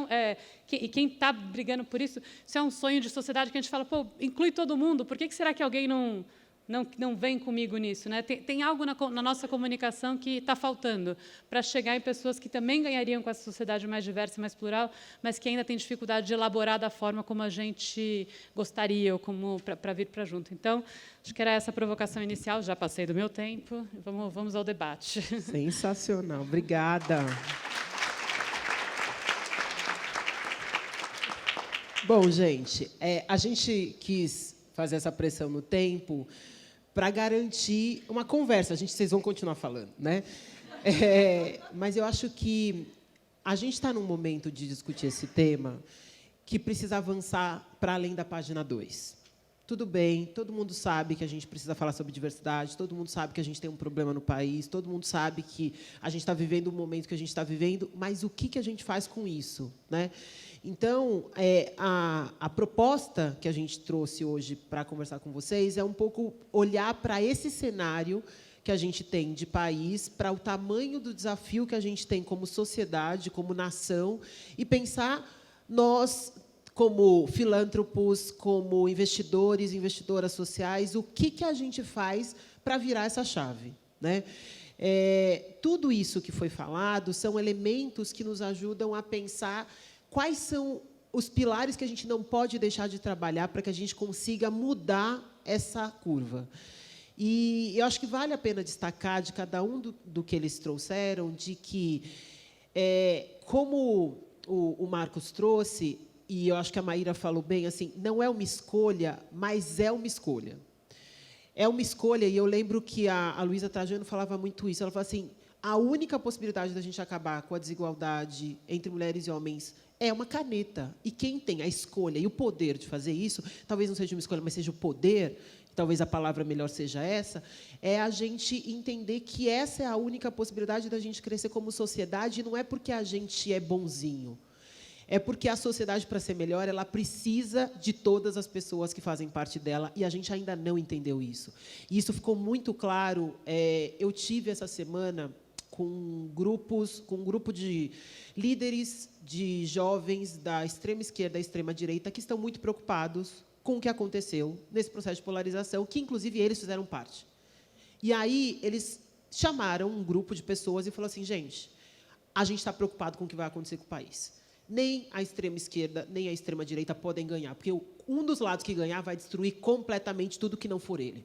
e quem está brigando por isso, isso é um sonho de sociedade que a gente fala, pô, inclui todo mundo, por que será que alguém não vem comigo nisso? Né? Tem algo na nossa comunicação que está faltando para chegar em pessoas que também ganhariam com essa sociedade mais diversa e mais plural, mas que ainda tem dificuldade de elaborar da forma como a gente gostaria, ou como para vir para junto. Então, acho que era essa a provocação inicial, já passei do meu tempo, vamos ao debate. Sensacional, obrigada. Bom, gente, a gente quis fazer essa pressão no tempo para garantir uma conversa. Vocês vão continuar falando, né? Mas eu acho que a gente está num momento de discutir esse tema que precisa avançar para além da página 2. Tudo bem, todo mundo sabe que a gente precisa falar sobre diversidade, todo mundo sabe que a gente tem um problema no país, todo mundo sabe que a gente está vivendo o momento que a gente está vivendo, mas o que a gente faz com isso, né? Então, a proposta que a gente trouxe hoje para conversar com vocês é um pouco olhar para esse cenário que a gente tem de país, para o tamanho do desafio que a gente tem como sociedade, como nação, e pensar nós, como filântropos, como investidores, investidoras sociais, o que a gente faz para virar essa chave, né? Tudo isso que foi falado são elementos que nos ajudam a pensar quais são os pilares que a gente não pode deixar de trabalhar para que a gente consiga mudar essa curva. E eu acho que vale a pena destacar de cada um do que eles trouxeram, de que, como o Marcos trouxe, e eu acho que a Maíra falou bem, assim, não é uma escolha, mas é uma escolha. é uma escolha, e eu lembro que a Luísa Trajano falava muito isso. Ela falava assim, a única possibilidade da gente acabar com a desigualdade entre mulheres e homens é uma caneta. E quem tem a escolha e o poder de fazer isso, talvez não seja uma escolha, mas seja o poder, talvez a palavra melhor seja essa, é a gente entender que essa é a única possibilidade da gente crescer como sociedade, e não é porque a gente é bonzinho. É porque a sociedade, para ser melhor, ela precisa de todas as pessoas que fazem parte dela, e a gente ainda não entendeu isso. E isso ficou muito claro. Eu tive, essa semana, com um grupo de líderes, de jovens da extrema esquerda e extrema direita, que estão muito preocupados com o que aconteceu nesse processo de polarização, que, inclusive, eles fizeram parte. E aí eles chamaram um grupo de pessoas e falaram assim, gente, a gente está preocupado com o que vai acontecer com o país. Nem a extrema esquerda, nem a extrema direita podem ganhar, porque um dos lados que ganhar vai destruir completamente tudo que não for ele.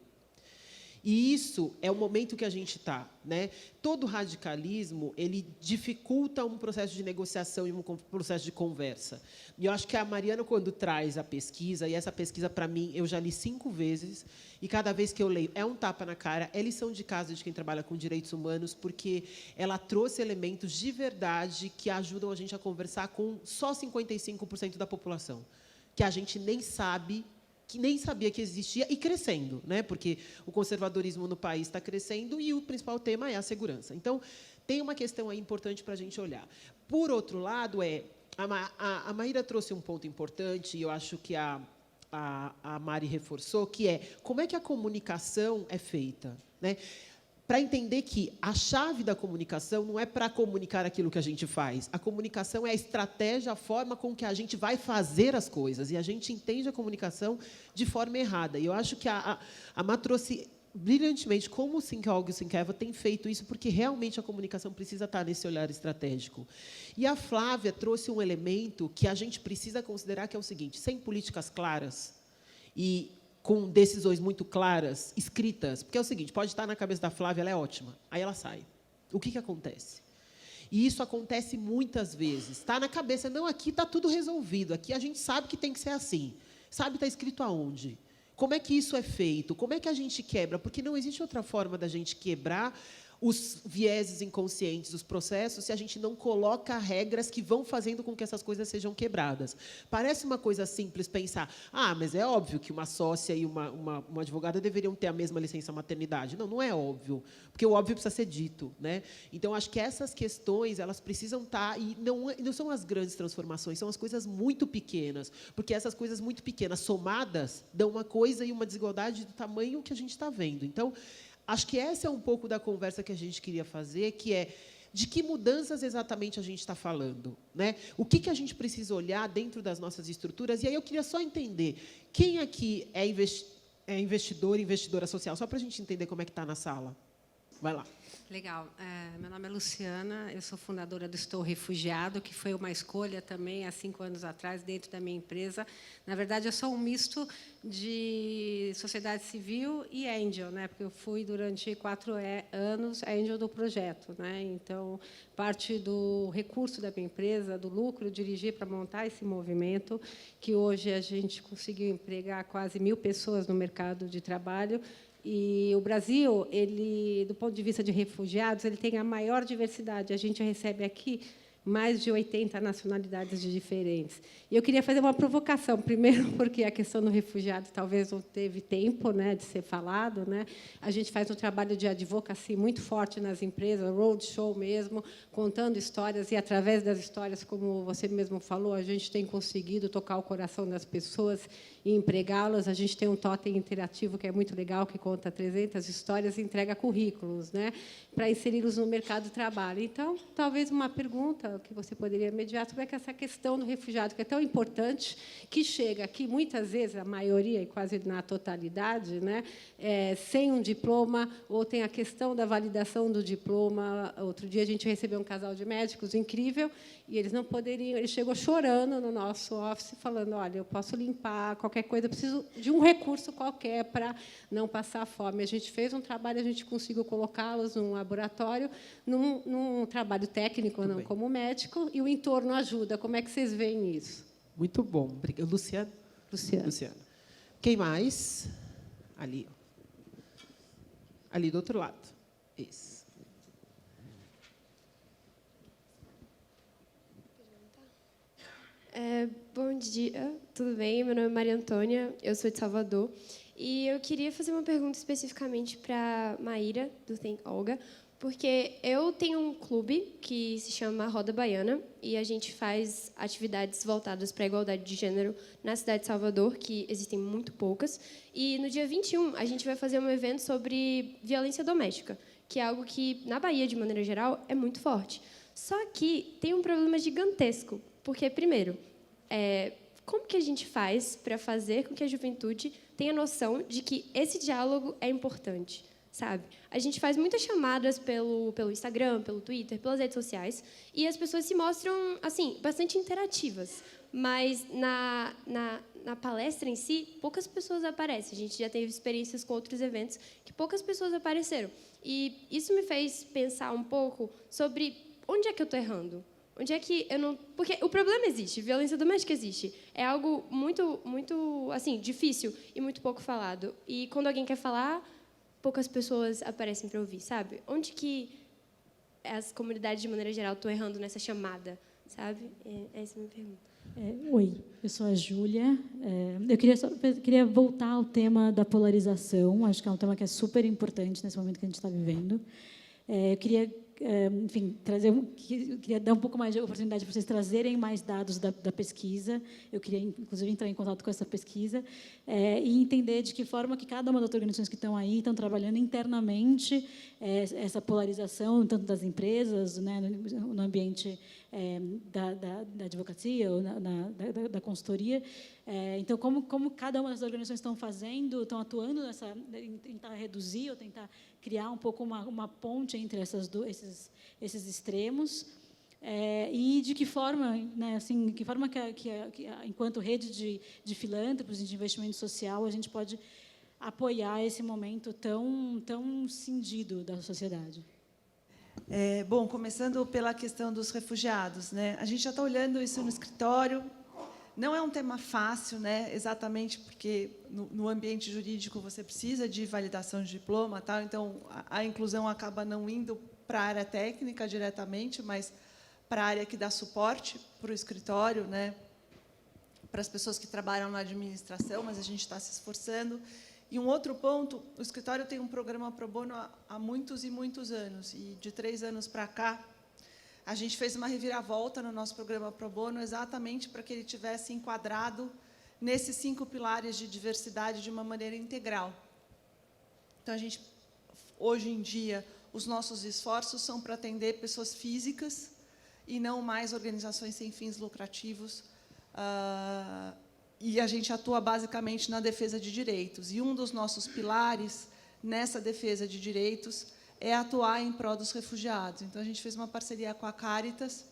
E isso é o momento que a gente está, né? Todo radicalismo, ele dificulta um processo de negociação e um processo de conversa. E eu acho que a Mariana, quando traz a pesquisa, e essa pesquisa, para mim, eu já li 5 vezes, e cada vez que eu leio, é um tapa na cara, é lição de casa de quem trabalha com direitos humanos, porque ela trouxe elementos de verdade que ajudam a gente a conversar com só 55% da população, que a gente nem sabe, que nem sabia que existia, e crescendo, né? Porque o conservadorismo no país está crescendo e o principal tema é a segurança. Então, tem uma questão aí importante para a gente olhar. Por outro lado, a Maíra trouxe um ponto importante, e eu acho que a Mari reforçou, que é como é que a comunicação é feita, né? Para entender que a chave da comunicação não é para comunicar aquilo que a gente faz. A comunicação é a estratégia, a forma com que a gente vai fazer as coisas. E a gente entende a comunicação de forma errada. E eu acho que a Má trouxe brilhantemente como o Sinkeog e o Sinkeva têm feito isso, porque realmente a comunicação precisa estar nesse olhar estratégico. E a Flávia trouxe um elemento que a gente precisa considerar, que é o seguinte, sem políticas claras e com decisões muito claras, escritas, porque é o seguinte, pode estar na cabeça da Flávia, ela é ótima, aí ela sai. O que acontece? E isso acontece muitas vezes. Está na cabeça, não, aqui está tudo resolvido, aqui a gente sabe que tem que ser assim. Sabe, está escrito aonde? Como é que isso é feito? Como é que a gente quebra? Porque não existe outra forma da gente quebrar os vieses inconscientes, os processos, se a gente não coloca regras que vão fazendo com que essas coisas sejam quebradas. Parece uma coisa simples pensar, mas é óbvio que uma sócia e uma advogada deveriam ter a mesma licença maternidade. Não, não é óbvio, porque o óbvio precisa ser dito, né? Então, acho que essas questões, elas precisam estar, e não são as grandes transformações, são as coisas muito pequenas, porque essas coisas muito pequenas, somadas, dão uma coisa e uma desigualdade do tamanho que a gente está vendo. Então, acho que essa é um pouco da conversa que a gente queria fazer, que é de que mudanças exatamente a gente está falando, né? O que a gente precisa olhar dentro das nossas estruturas. E aí eu queria só entender quem aqui é investidor e investidora social, só para a gente entender como é que está na sala. Vai lá. Legal. Meu nome é Luciana, eu sou fundadora do Estou Refugiado, que foi uma escolha também há 5 anos atrás, dentro da minha empresa. Na verdade, eu sou um misto de sociedade civil e angel, né? Porque eu fui, durante 4 anos, angel do projeto, né? Então, parte do recurso da minha empresa, do lucro, eu dirigi para montar esse movimento, que hoje a gente conseguiu empregar quase 1.000 pessoas no mercado de trabalho. E o Brasil, ele, do ponto de vista de refugiados, ele tem a maior diversidade. A gente recebe aqui mais de 80 nacionalidades diferentes. E eu queria fazer uma provocação, primeiro, porque a questão do refugiado talvez não teve tempo, né, de ser falado, né? A gente faz um trabalho de advocacy muito forte nas empresas, roadshow mesmo, contando histórias, e, através das histórias, como você mesmo falou, a gente tem conseguido tocar o coração das pessoas e empregá-las. A gente tem um totem interativo que é muito legal, que conta 300 histórias e entrega currículos, né, para inseri-los no mercado de trabalho. Então, talvez uma pergunta que você poderia mediar sobre essa questão do refugiado, que é tão importante, que chega aqui, muitas vezes, a maioria, e quase na totalidade, né, sem um diploma, ou tem a questão da validação do diploma. Outro dia, a gente recebeu um casal de médicos incrível, e eles não poderiam... Ele chegou chorando no nosso office, falando, olha, eu posso limpar qualquer coisa, eu preciso de um recurso qualquer para não passar fome. A gente fez um trabalho, a gente conseguiu colocá-los num laboratório, num trabalho técnico, não como médico, e o entorno ajuda. Como é que vocês veem isso? Muito bom. Obrigada. Luciana? Luciana. Luciana. Quem mais? Ali. Ali do outro lado. Isso. Bom dia, tudo bem? Meu nome é Maria Antônia, eu sou de Salvador. E eu queria fazer uma pergunta especificamente para a Maíra, do Tem Olga, porque eu tenho um clube que se chama Roda Baiana e a gente faz atividades voltadas para a igualdade de gênero na cidade de Salvador, que existem muito poucas. E no dia 21, a gente vai fazer um evento sobre violência doméstica, que é algo que, na Bahia, de maneira geral, é muito forte. Só que tem um problema gigantesco, porque, primeiro, como que a gente faz para fazer com que a juventude tenha noção de que esse diálogo é importante, sabe? A gente faz muitas chamadas pelo Instagram, pelo Twitter, pelas redes sociais, e as pessoas se mostram, assim, bastante interativas, mas na palestra em si, poucas pessoas aparecem. A gente já teve experiências com outros eventos que poucas pessoas apareceram. E isso me fez pensar um pouco sobre onde é que eu estou errando. Onde é que eu não... Porque o problema existe, violência doméstica existe. É algo muito, muito assim, difícil e muito pouco falado. E quando alguém quer falar, poucas pessoas aparecem para ouvir, sabe? Onde que as comunidades, de maneira geral, estão errando nessa chamada, sabe? Essa é a minha pergunta. Oi, eu sou a Júlia. Eu queria voltar ao tema da polarização. Acho que é um tema que é super importante nesse momento que a gente está vivendo. Eu queria, enfim, queria dar um pouco mais de oportunidade para vocês trazerem mais dados da pesquisa. Eu queria, inclusive, entrar em contato com essa pesquisa e entender de que forma que cada uma das organizações que estão aí estão trabalhando internamente essa polarização, tanto das empresas, né, no ambiente da advocacia ou da consultoria. Então, como cada uma das organizações estão fazendo, estão atuando em tentar reduzir ou tentar criar um pouco uma ponte entre esses extremos, e de que forma, né, assim, que forma que enquanto rede de filântropos e de investimento social, a gente pode apoiar esse momento tão cindido da sociedade. Bom, começando pela questão dos refugiados, né? A gente já está olhando isso no escritório. Não é um tema fácil, né? Exatamente porque no ambiente jurídico você precisa de validação de diploma, tal. Então a inclusão acaba não indo para a área técnica diretamente, mas para a área que dá suporte para o escritório, né? Para as pessoas que trabalham na administração, mas a gente está se esforçando. E um outro ponto, o escritório tem um programa pro bono há muitos e muitos anos, e de 3 anos para cá, a gente fez uma reviravolta no nosso programa pro bono exatamente para que ele tivesse enquadrado nesses 5 pilares de diversidade de uma maneira integral. Então, hoje em dia, os nossos esforços são para atender pessoas físicas e não mais organizações sem fins lucrativos, e a gente atua basicamente na defesa de direitos. E um dos nossos pilares nessa defesa de direitos é atuar em prol dos refugiados. Então, a gente fez uma parceria com a Caritas,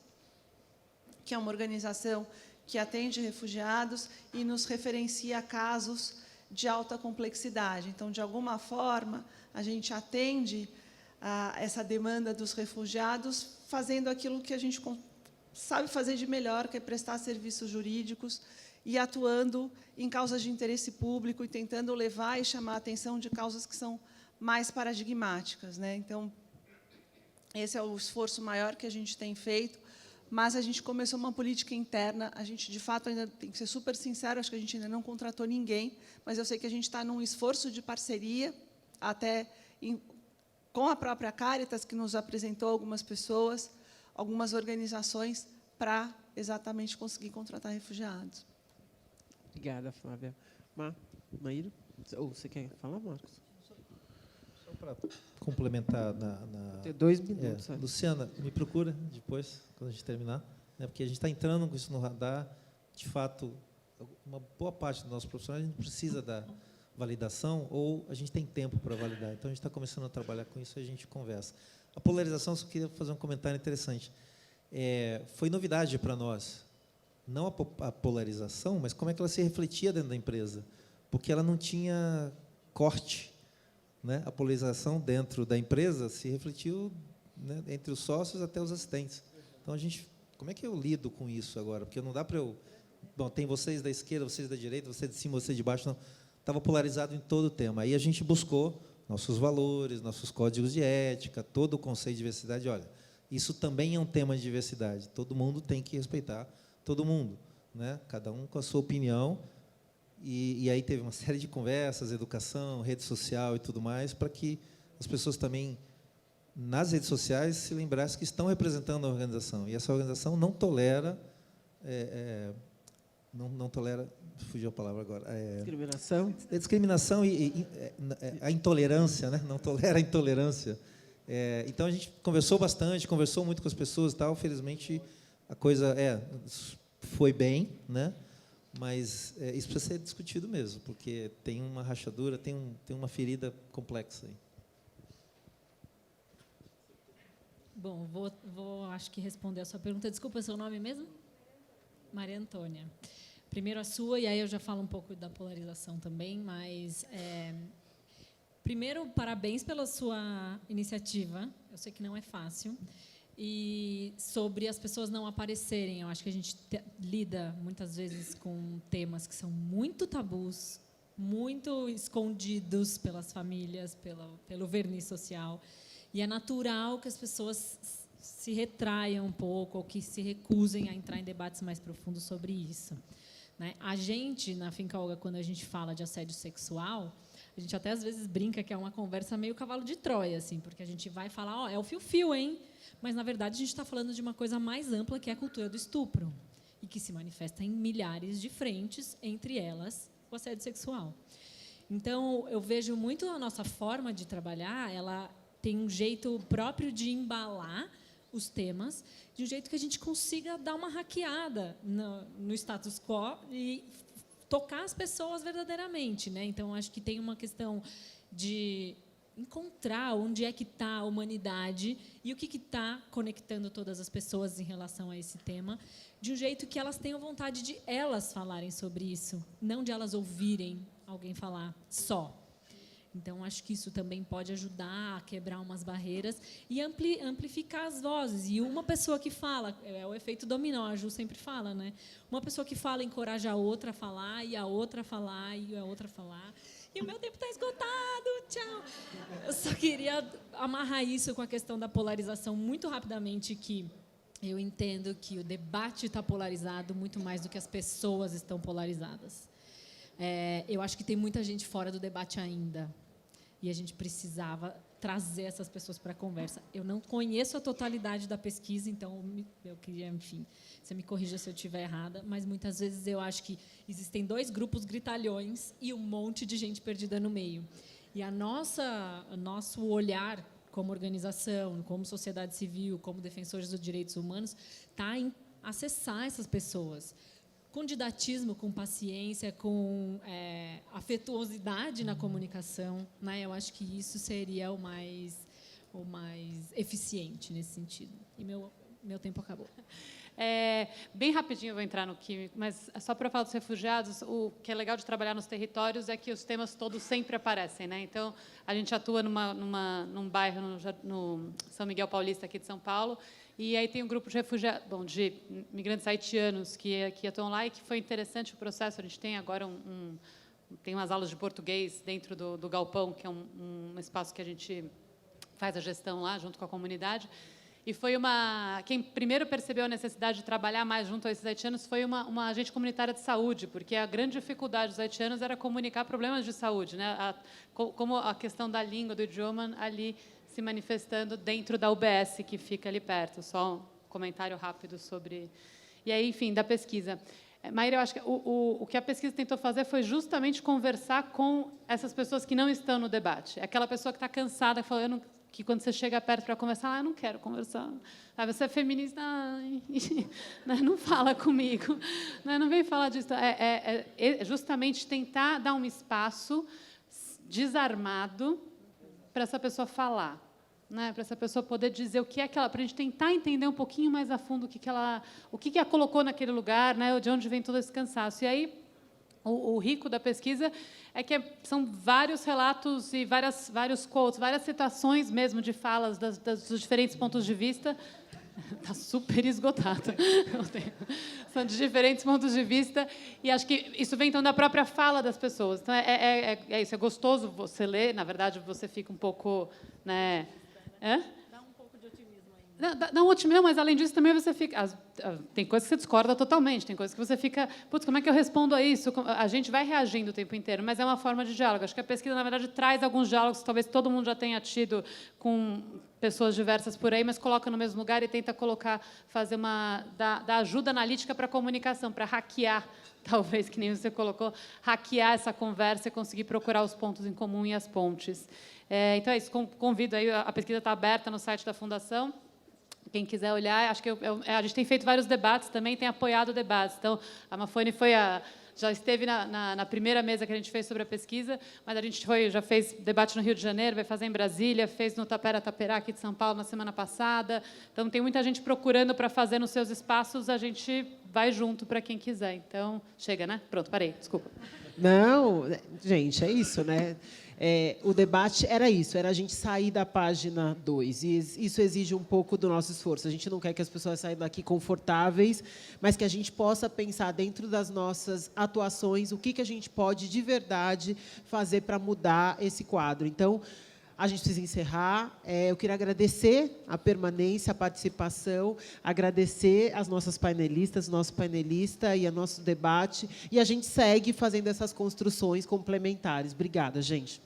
que é uma organização que atende refugiados e nos referencia casos de alta complexidade. Então, de alguma forma, a gente atende essa demanda dos refugiados fazendo aquilo que a gente sabe fazer de melhor, que é prestar serviços jurídicos e atuando em causas de interesse público e tentando levar e chamar a atenção de causas que são mais paradigmáticas, né? Então, esse é o esforço maior que a gente tem feito, mas a gente começou uma política interna. A gente, de fato, ainda tem que ser super sincero, acho que a gente ainda não contratou ninguém, mas eu sei que a gente está num esforço de parceria, até com a própria Caritas, que nos apresentou algumas pessoas, algumas organizações, para exatamente conseguir contratar refugiados. Obrigada, Flávia. Maíra? Ou você quer falar, Marcos? Só para complementar Tem 2 minutos. Luciana, me procura depois, quando a gente terminar, né, porque a gente está entrando com isso no radar. De fato, uma boa parte dos nossos profissionais a gente precisa da validação ou a gente tem tempo para validar. Então, a gente está começando a trabalhar com isso e a gente conversa. A polarização, só queria fazer um comentário interessante. Foi novidade para nós, não a polarização, mas como é que ela se refletia dentro da empresa, porque ela não tinha corte, né? A polarização dentro da empresa se refletiu, né, entre os sócios até os assistentes. Então, como é que eu lido com isso agora? Porque não dá para eu... Bom, tem vocês da esquerda, vocês da direita, você de cima, você de baixo, não. Estava polarizado em todo o tema. Aí a gente buscou nossos valores, nossos códigos de ética, todo o conceito de diversidade. Olha, isso também é um tema de diversidade. Todo mundo tem que respeitar todo mundo, né? Cada um com a sua opinião. E aí teve uma série de conversas, educação, rede social e tudo mais, para que as pessoas também, nas redes sociais, se lembrassem que estão representando a organização. E essa organização não tolera... não tolera... Fugiu a palavra agora. Discriminação? Discriminação e a intolerância, né? Não tolera a intolerância. Então, a gente conversou bastante, conversou muito com as pessoas e tal. Felizmente, a coisa foi bem, né? Mas isso precisa ser discutido mesmo, porque tem uma rachadura, tem uma ferida complexa aí. Bom, vou acho que responder a sua pergunta. Desculpa, seu nome mesmo? Maria Antônia. Primeiro a sua, e aí eu já falo um pouco da polarização também, mas... primeiro, parabéns pela sua iniciativa. Eu sei que não é fácil. E sobre as pessoas não aparecerem, eu acho que a gente lida, muitas vezes, com temas que são muito tabus, muito escondidos pelas famílias, pelo verniz social. E é natural que as pessoas se retraiam um pouco ou que se recusem a entrar em debates mais profundos sobre isso, né? A gente, na Finca Olga, quando a gente fala de assédio sexual, a gente até às vezes brinca que é uma conversa meio cavalo de Troia, assim, porque a gente vai falar, é o fio-fio, hein? Mas, na verdade, a gente está falando de uma coisa mais ampla, que é a cultura do estupro, e que se manifesta em milhares de frentes, entre elas o assédio sexual. Então, eu vejo muito a nossa forma de trabalhar, ela tem um jeito próprio de embalar os temas, de um jeito que a gente consiga dar uma hackeada no status quo e tocar as pessoas verdadeiramente, né? Então, acho que tem uma questão de encontrar onde é que está a humanidade e o que está conectando todas as pessoas em relação a esse tema, de um jeito que elas tenham vontade de elas falarem sobre isso, não de elas ouvirem alguém falar só. Então, acho que isso também pode ajudar a quebrar umas barreiras e amplificar as vozes. E uma pessoa que fala, é o efeito dominó, a Ju sempre fala, né? Uma pessoa que fala encoraja a outra a falar, e a outra a falar, e a outra a falar. E o meu tempo está esgotado, tchau. Eu só queria amarrar isso com a questão da polarização muito rapidamente, que eu entendo que o debate está polarizado muito mais do que as pessoas estão polarizadas. Eu acho que tem muita gente fora do debate ainda, e a gente precisava trazer essas pessoas para a conversa. Eu não conheço a totalidade da pesquisa, então eu queria, enfim, você me corrija se eu estiver errada, mas muitas vezes eu acho que existem 2 grupos gritalhões e um monte de gente perdida no meio. E o nosso olhar como organização, como sociedade civil, como defensores dos direitos humanos, está em acessar essas pessoas com didatismo, com paciência, com afetuosidade na comunicação, né? Eu acho que isso seria o mais eficiente nesse sentido. E meu tempo acabou. Bem rapidinho eu vou entrar no químico, mas só para falar dos refugiados, o que é legal de trabalhar nos territórios é que os temas todos sempre aparecem, né? Então, a gente atua num bairro, no São Miguel Paulista, aqui de São Paulo, e aí tem um grupo de refugiados, de migrantes haitianos que atuam lá, e que foi interessante o processo. A gente tem agora tem umas aulas de português dentro do Galpão, que é um espaço que a gente faz a gestão lá, junto com a comunidade. E foi quem primeiro percebeu a necessidade de trabalhar mais junto a esses haitianos foi uma agente comunitária de saúde, porque a grande dificuldade dos haitianos era comunicar problemas de saúde, né? Como a questão da língua, do idioma, ali se manifestando dentro da UBS, que fica ali perto. Só um comentário rápido sobre... E aí, enfim, da pesquisa. Maíra, eu acho que o que a pesquisa tentou fazer foi justamente conversar com essas pessoas que não estão no debate. Aquela pessoa que está cansada, falando que quando você chega perto para conversar, eu não quero conversar. Você é feminista, não fala comigo, não vem falar disso. É justamente tentar dar um espaço desarmado para essa pessoa falar, né? Para essa pessoa poder dizer o que é que ela, para a gente tentar entender um pouquinho mais a fundo o que a colocou naquele lugar, né? De onde vem todo esse cansaço. E aí o rico da pesquisa é que são vários relatos e vários quotes, várias citações mesmo de falas dos diferentes pontos de vista. Está super esgotado. São de diferentes pontos de vista, e acho que isso vem então da própria fala das pessoas. Então, é isso, é gostoso você ler, na verdade, você fica um pouco... Né, dá um pouco de otimismo ainda. Dá um otimismo, mas, além disso, também você fica... Tem coisas que você discorda totalmente, tem coisas que você fica... Putz, como é que eu respondo a isso? A gente vai reagindo o tempo inteiro, mas é uma forma de diálogo. Acho que a pesquisa, na verdade, traz alguns diálogos que talvez todo mundo já tenha tido com pessoas diversas por aí, mas coloca no mesmo lugar e tenta fazer dar ajuda analítica para a comunicação, para hackear, talvez, que nem você colocou, hackear essa conversa e conseguir procurar os pontos em comum e as pontes. Então, é isso. Convido aí, a pesquisa está aberta no site da Fundação. Quem quiser olhar, acho que a gente tem feito vários debates também, tem apoiado debates. Então, a Mafone já esteve na primeira mesa que a gente fez sobre a pesquisa, mas a gente já fez debate no Rio de Janeiro, vai fazer em Brasília, fez no Tapera-Taperá, aqui de São Paulo, na semana passada. Então, tem muita gente procurando para fazer nos seus espaços, a gente vai junto para quem quiser. Então, chega, né? Pronto, parei, desculpa. Não, gente, é isso, né? O debate era isso, era a gente sair da página 2. E isso exige um pouco do nosso esforço. A gente não quer que as pessoas saiam daqui confortáveis, mas que a gente possa pensar dentro das nossas atuações o que a gente pode, de verdade, fazer para mudar esse quadro. Então, a gente precisa encerrar. Eu queria agradecer a permanência, a participação, agradecer as nossas painelistas, nosso painelista e o nosso debate. E a gente segue fazendo essas construções complementares. Obrigada, gente.